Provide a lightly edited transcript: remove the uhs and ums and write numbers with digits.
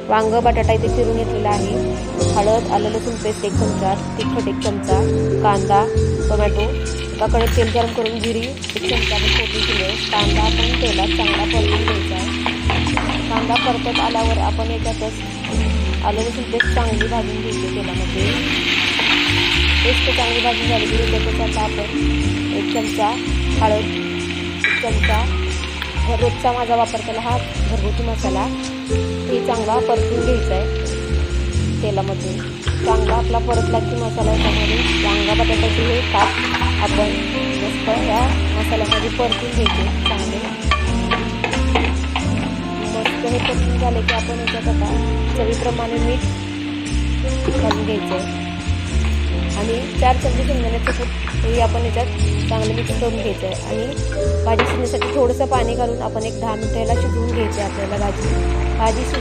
वांग बटाटा इथे चिरून घेतलेला आहे. हळद, आलं लसूण पेस्ट 1 चमचा, तिखट 1 चमचा, कांदा, टोमॅटो, एकाकडे तेल गरम करून जिरी 1 चमचा फोडणी दिली आहे. कांदा आपण तेलात चांगला परतून घ्यायचा आहे. कांदा परतत आल्यावर आपण याच्यातच आलं लसूण पेस्ट चांगली भाजून घ्यायची तेलामध्ये. पेस्ट चांगली भाजून झाली की त्याच्यात आता आपण 1 चमचा हळद, 1 चमचा रोजचा माझा वापर केला हा घरगुती मसाला हे चांगला परतून घ्यायचा आहे तेलामध्ये. चांगला आपला परतला की मसाला याच्यामध्ये वांगा बटाट्याचे हे काप आपण मस्त या मसाल्यामध्ये परतून घ्यायचे चांगले. मस्त हे परतून झाले की आपण याच्यात आता चवीप्रमाणे मीठ घालून घ्यायचं आहे आणि 4 चमचे शेंगदाण्याचं कूट हे आपण याच्यात चांगलं मिक्स करून घ्यायचं आहे. आणि भाजी शिजण्यासाठी थोडंसं पाणी घालून आपण एक 10 मिनिटं याला शिजवून घ्यायचं आहे आपल्याला भाजी